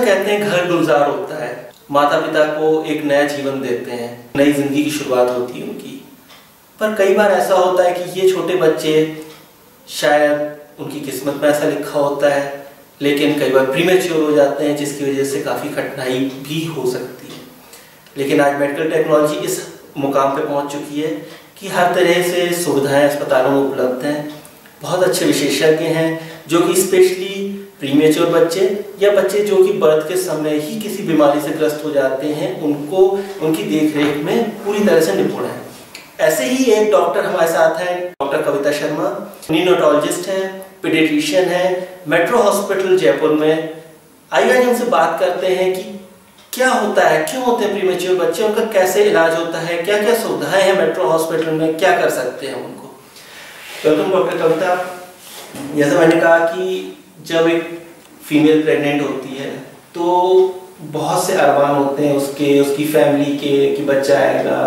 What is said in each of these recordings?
हमेशा कहते हैं घर गुलजार होता है, माता पिता को एक नया जीवन देते हैं, नई जिंदगी की शुरुआत होती है उनकी। पर कई बार ऐसा होता है कि ये छोटे बच्चे शायद उनकी किस्मत में ऐसा लिखा होता है, लेकिन कई बार प्रीमेच्योर हो जाते हैं, जिसकी वजह से काफ़ी कठिनाई भी हो सकती है। लेकिन आज मेडिकल टेक्नोलॉजी इस मुकाम पे पहुंच चुकी है कि हर तरह से सुविधाएं अस्पतालों में उपलब्ध हैं। बहुत अच्छे विशेषज्ञ हैं जो कि स्पेशली प्रीमेच्योर बच्चे या बच्चे जो कि बर्थ के समय ही किसी बीमारी से ग्रस्त हो जाते हैं, उनको उनकी देखरेख में पूरी तरह से निपुण है। ऐसे ही एक डॉक्टर हमारे साथ हैं, डॉक्टर कविता शर्मा, नीनोटोलॉजिस्ट हैं, पीडियाट्रिशियन हैं, मेट्रो हॉस्पिटल जयपुर में। आइए आज उनसे बात करते हैं कि क्या होता है, क्यों होते हैं प्रीमेच्योर बच्चे, उनका कैसे इलाज होता है, क्या क्या सुविधाएं हैं मेट्रो हॉस्पिटल में, क्या कर सकते हैं उनको। वेलकम डॉक्टर कविता। जैसे मैंने कहा कि जब एक फीमेल प्रेग्नेंट होती है तो बहुत से अरमान होते हैं उसकी फैमिली के कि बच्चा आएगा,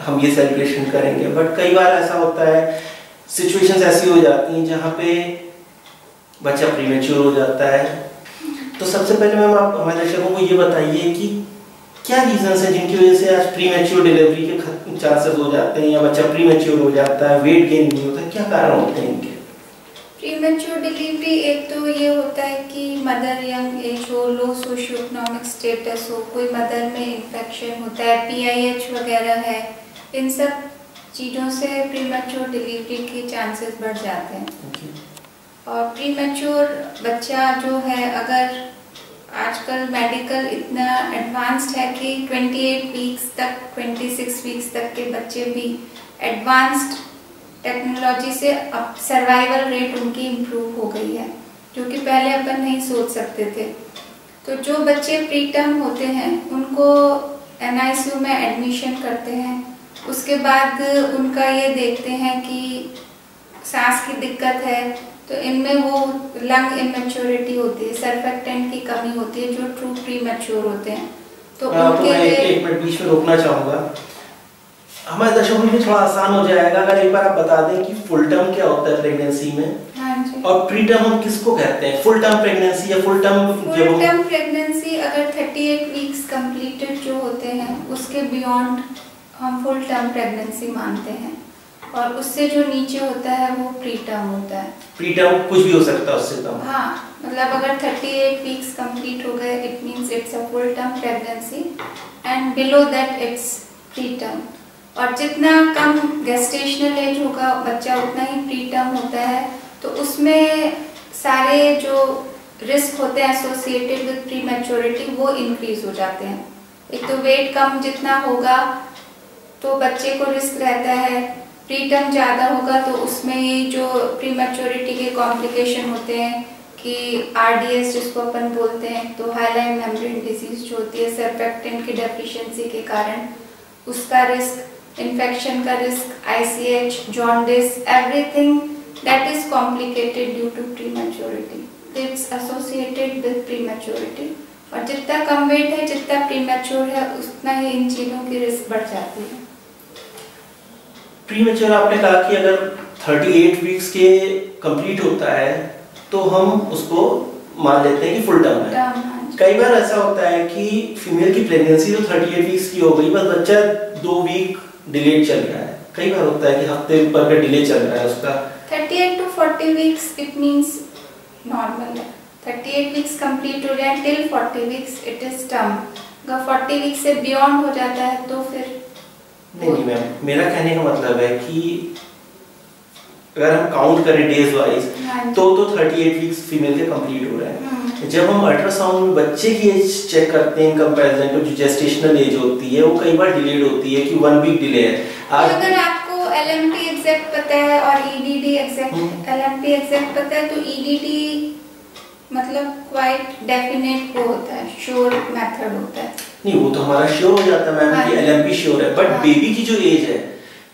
हम ये सेलिब्रेशन करेंगे। बट कई बार ऐसा होता है, सिचुएशंस ऐसी हो जाती हैं जहाँ पे बच्चा प्रीमेच्योर हो जाता है। तो सबसे पहले मैम आप हमारे दर्शकों को ये बताइए कि क्या रीजंस हैं जिनकी वजह से आज प्रीमेच्योर डिलीवरी के चांसेस हो जाते हैं या बच्चा प्रीमेच्योर हो जाता है, वेट गेन नहीं होता, क्या कारण होते हैं इनके? प्रीमेच्योर डिलीवरी एक तो ये होता है कि मदर यंग एज हो, लो सोशियो इकोनॉमिक स्टेटस हो, कोई मदर में इन्फेक्शन होता है, PIH वगैरह है, इन सब चीज़ों से प्रीमेच्योर डिलीवरी के चांसेस बढ़ जाते हैं। और प्रीमेच्योर बच्चा जो है, अगर आजकल मेडिकल इतना एडवांस्ड है कि 28 वीक्स तक, 26 वीक्स तक के बच्चे भी एडवांस्ड टेक्नोलॉजी से अब सर्वाइवल रेट उनकी इम्प्रूव हो गई है, जो कि पहले अपन नहीं सोच सकते थे। तो जो बच्चे प्रीटर्म होते हैं उनको NICU में एडमिशन करते हैं, उसके बाद उनका ये देखते हैं कि सांस की दिक्कत है, तो इनमें वो लंग इमेच्योरिटी होती है, सर्फेक्टेंट की कमी होती है, जो ट्रू प्रीमेच्योर होते हैं। तो उनके लिए एक मिनट बीच में रोकना चाहूँगा, हमारे दर्शकों के लिए थोड़ा आसान हो जाएगा अगर एक बार आप बता दें कि फुल टर्म क्या होता है प्रेगनेंसी में। हाँ जी। और प्री टर्म हम किसको कहते हैं, फुल टर्म प्रेगनेंसी या फुल टर्म प्रेगनेंसी अगर 38 वीक्स कंप्लीटेड जो होते हैं उसके बियॉन्ड हम फुल टर्म प्रेगनेंसी मानते हैं, और उससे जो नीचे होता है वो प्री टर्म होता है। प्री टर्म कुछ भी हो सकता है उससे कम। हाँ, मतलब अगर 38 वीक्स कंप्लीट हो गए, it means it's a full term pregnancy, and below that it's pre term. और जितना कम गेस्टेशनल एज होगा बच्चा उतना ही प्री टर्म होता है। तो उसमें सारे जो रिस्क होते हैं एसोसिएटेड विद प्रीमेच्योरिटी वो इंक्रीज हो जाते हैं। एक तो वेट कम जितना होगा तो बच्चे को रिस्क रहता है, प्री टर्म ज़्यादा होगा तो उसमें ये जो प्रीमेच्योरिटी के कॉम्प्लिकेशन होते हैं कि RDS जिसको अपन बोलते हैं, तो हाइलाइन मेम्ब्रेन डिजीज जो होती है सर्फेक्टेंट की डेफिशिएंसी के कारण, उसका रिस्क, इन्फेक्शन का risk, ICH, jaundice, everything that is complicated due to prematurity, it's associated with prematurity. और जितना कम वेट है, जितना प्रीमेच्योर है, उतना ही इन चीज़ों की रिस्क बढ़ जाती है। प्रीमेच्योर आपने कहा कि अगर 38 वीक्स के कंप्लीट होता है तो हम उसको मान लेते हैं कि फुल टर्म है। कई बार ऐसा होता है कि फीमेल की प्रेगनेंसी तो 38 वीक्स की हो गई, बस बच्चा 2 वीक डिलेड चल रहा है। कई बार होता है कि हफ्ते भर का डिले चल रहा है उसका। 38 to 40 weeks it means normal है। 38 वीक्स कंप्लीट हो जाए till 40 weeks it is term. अगर 40 वीक्स से बियॉन्ड हो जाता है तो फिर नहीं मैम, मेरा कहने का मतलब है कि अगर हम काउंट करें डेज वाइज तो 38 वीक्स फीमेल के कंप्लीट हो रहे हैं। जब हम अल्ट्रासाउंड में बच्चे की एज चेक करते हैं कंपैरिजन टू जो जेस्टेशनल एज होती है, वो कई बार डिलेड होती है कि 1 वीक डिले है। अगर आपको LMP एग्जैक्ट पता है और EDD एग्जैक्ट, LMP एग्जैक्ट पता है तो EDD मतलब क्वाइट डेफिनेट वो होता है, श्योर मेथड होता है। नहीं, वो तो हमारा श्योर हो जाता है मैम कि LMP श्योर है, बट बेबी की जो एज है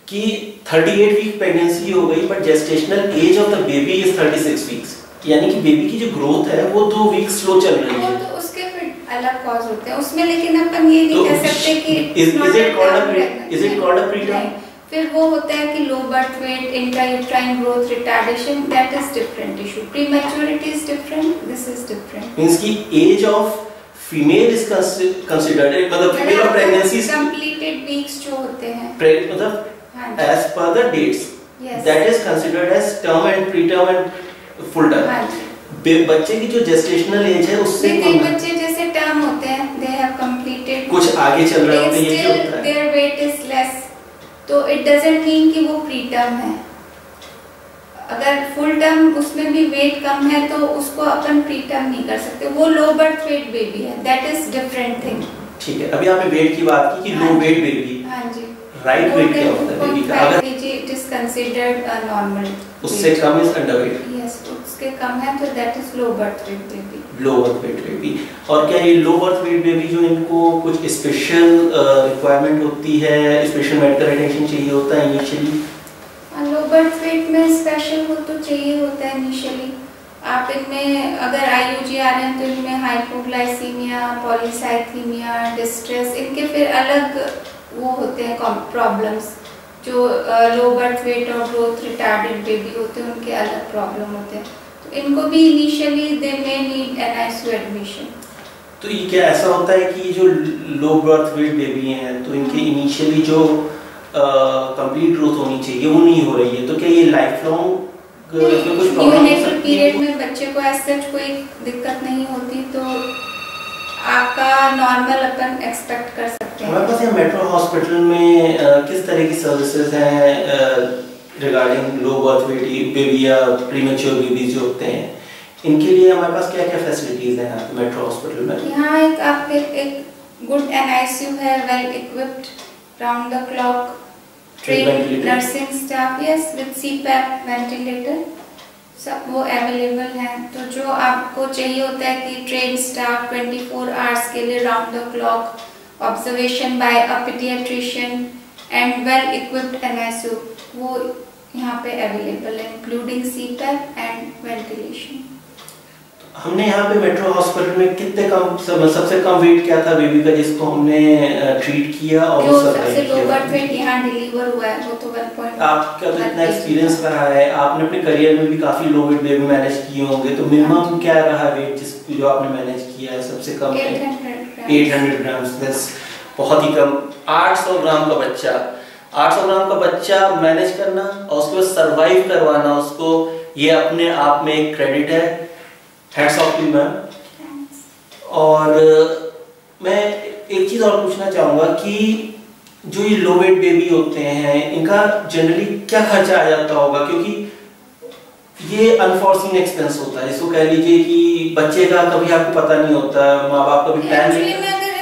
कि 38 वीक प्रेगनेंसी हो गई but gestational age of the baby is 36 weeks, यानी कि बेबी की जो ग्रोथ है वो 2 वीक स्लो चल रही है। तो उसके फिर अलग कॉज होते हैं उसमें, लेकिन अपन ये नहीं कह सकते कि is it called a preterm? फिर वो होता है कि low birth weight, intrauterine growth retardation, that is different issue. Prematurity is different, this is different. Means की age of female is considered, मतलब female of pregnancy completed weeks जो होते हैं, मतलब एज पर the dates that is considered age term and preterm and full term. बच्चे की जो जेस्टेशनल एज है उससे कई बच्चे जैसे टर्म होते हैं, दे हैव कंप्लीटेड, कुछ आगे चल रहे होते हैं, ये होता है, देयर वेट इज लेस, तो इट डजंट मीन कि वो प्री टर्म है। अगर फुल टर्म उसमें भी वेट कम है तो उसको अपन प्री टर्म नहीं कर सकते, वो लो बर्थ वेट बेबी है, दैट इज डिफरेंट थिंग। ठीक है, अभी आपने वेट की बात की कि लो वेट बेबी, हाँ जी, राइट वेट क्या होता है बेबी का? अगर it is considered a normal, उससे कम इज अंडरवेट, यस, उसके कम है तो that is low birth weight baby, low birth weight baby. और क्या ये लो बर्थ वेट बेबी जो इनको कुछ स्पेशल रिक्वायरमेंट होती है, स्पेशल मेडिकल अटेंशन चाहिए होता है इनिशियली? लो बर्थ वेट में स्पेशल हो तो चाहिए होता है इनिशियली। आप इनमें अगर आईयूजी आ रहे हैं तो इनमें हाइपोग्लाइसीमिया, पॉलीसाइथीमिया, डिस्ट्रेस, इनके फिर अलग वो होते हैं प्रॉब्लम्स। जो लो बर्थ वेट और ग्रोथ रिटार्डेड बेबी होते हैं उनके अलग प्रॉब्लम होते हैं, तो इनको भी इनिशियली दे मे नीड एनआईसीयू एडमिशन। तो ये क्या ऐसा होता है कि जो लो बर्थ वेट बेबी हैं तो इनके इनिशियली जो कंप्लीट ग्रोथ होनी चाहिए वो नहीं हो रही है, तो क्या ये लाइफ लॉन्ग कुछ प्रॉब्लम हो सकती है? पीरियड में बच्चे को ऐसे कोई दिक्कत नहीं होती, तो आपका नॉर्मल अपन एक्सपेक्ट कर सकते हैं। हमारे पास यहाँ मेट्रो हॉस्पिटल में किस तरह की सर्विसेज हैं रिगार्डिंग लो बर्थ वेट बेबी या प्रीमेच्योर बेबीज जो होते हैं, इनके लिए हमारे पास क्या क्या फैसिलिटीज हैं यहाँ मेट्रो हॉस्पिटल में? यहाँ एक आपके एक गुड एनआईसीयू है, well equipped, round the clock trained nursing staff, yes, with CPAP ventilator, सब वो अवेलेबल हैं। तो जो आपको चाहिए होता है कि ट्रेन स्टाफ 24 आवर्स के लिए round the clock observation bye a paediatrician and well equipped NICU, वो यहाँ पे अवेलेबल है, इंक्लूडिंग सीपैप एंड वेंटिलेशन। हमने यहाँ पे मेट्रो हॉस्पिटल में कितने कम सबसे कम वेट क्या था बेबी का जिसको हमने ट्रीट किया? और जो सबसे लो बर्थ वेट यहाँ डिलीवर हुआ है वो तो 1. आपका तो इतना एक्सपीरियंस रहा है, आपने अपने करियर में भी काफी लो वेट बेबी मैनेज किए होंगे, तो मिनिमम क्या रहा वेट जो आपने मैनेज किया है सबसे कम? 800 ग्राम, बहुत ही कम। 800 ग्राम का बच्चा, 800 ग्राम का बच्चा मैनेज करना और उसको सरवाइव करवाना, उसको ये अपने आप में एक क्रेडिट है, हैट्स ऑफ टू मैम। और मैं एक चीज और पूछना चाहूंगा कि जो ये लो वेट बेबी होते हैं इनका जनरली क्या खर्चा आ जाता होगा, क्योंकि ये अनफॉर्सीन एक्सपेंस होता है, इसको कह लीजिए कि बच्चे का कभी आपको पता नहीं होता, माँ बाप कभी प्लान नहीं करते।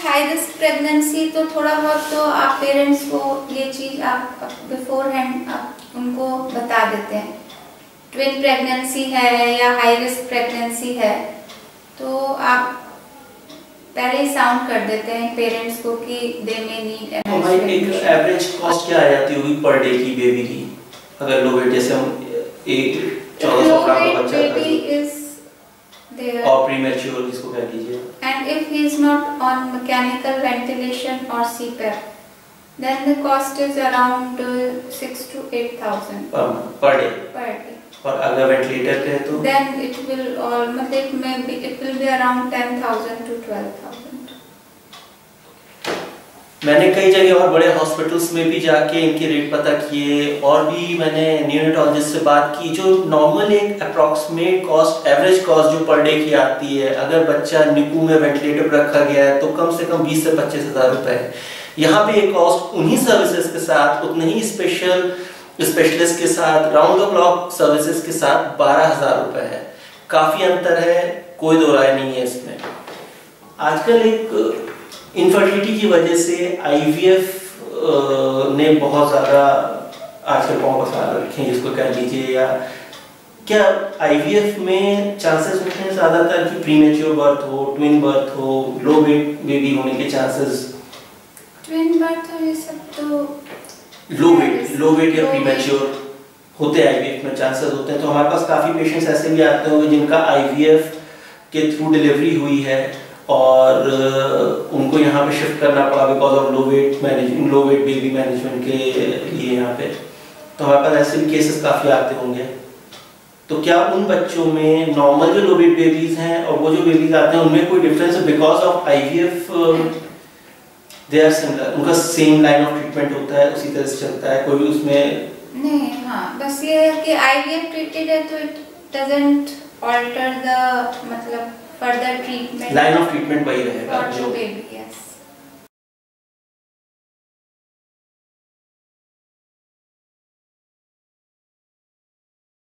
हाई रिस्क प्रेगनेंसी तो थोड़ा बहुत तो आप पेरेंट्स को ये चीज आप बिफोर हैंड आप उनको बता देते हैं। ट्विन प्रेगनेंसी है या हाई रिस्क प्रेगनेंसी है तो आप पहले ही साउंड कर देते हैं पेरेंट्स को कि दे मे नीड एक एवरेज कॉस्ट क्या आ जाती होगी पर डे की बेबी की, अगर लो वेट जैसे हम एक 1400 ग्राम का बच्चा और प्रीमेच्योर जिसको कह लीजिए, and if he is not on mechanical ventilation or CPAP, then the cost is around 6 to 8,000 per day. और अगर वेंटिलेटर पे है तो then it will all मतलब it will be around 10,000 to 12,000. मैंने कई जगह और बड़े हॉस्पिटल्स में भी जाके इनके रेट पता किए, और भी मैंने न्यूरोलॉजिस्ट से बात की, जो नॉर्मल एक अप्रॉक्सीमेट कॉस्ट, एवरेज कॉस्ट जो पर डे की आती है, अगर बच्चा निकू में वेंटिलेटर पर रखा गया है तो कम से कम 20 से 25 हज़ार रुपए है। यहाँ पे एक कॉस्ट उन्हीं सर्विसेज के साथ, उतने ही स्पेशलिस्ट के साथ, राउंड द क्लॉक सर्विसेज के साथ 12,000 रुपए है। काफी अंतर है, कोई दो राय नहीं है इसमें। आजकल एक इनफर्टिलिटी की वजह से आईवीएफ ने बहुत ज़्यादा आजकल पाँव पसार रखे हैं जिसको कह लीजिए, या क्या आईवीएफ में चांसेस होते हैं ज़्यादातर कि प्रीमेच्योर बर्थ हो, ट्विन बर्थ हो, लो वेट बेबी होने के चांसेस? ट्विन बर्थ और ये सब तो लो वेट या प्रीमेच्योर होते हैं आईवीएफ में चांसेस होते हैं। तो हमारे पास काफ़ी पेशेंट्स ऐसे भी आते होंगे जिनका आईवीएफ के थ्रू डिलीवरी हुई है और उनको यहाँ पे शिफ्ट करना पड़ा because of low weight baby management के लिए यहाँ पे। तो हमारे पास ऐसे भी केसेस काफ़ी आते होंगे। तो क्या उन बच्चों में नॉर्मल जो लोबिट बेबीज हैं और वो जो बेबीज आते हैं उनमें कोई डिफरेंस है? Because of IVF they are similar, उनका सेम लाइन ऑफ ट्रीटमेंट होता है, उसी तरह से चलता है, कोई उसमें नहीं। हाँ, बस ये है कि आईवीएफ ट्रीटेड है तो इट डजंट ऑल्टर द मतलब further treatment, line of treatment वही रहेगा फॉर जो बेबी।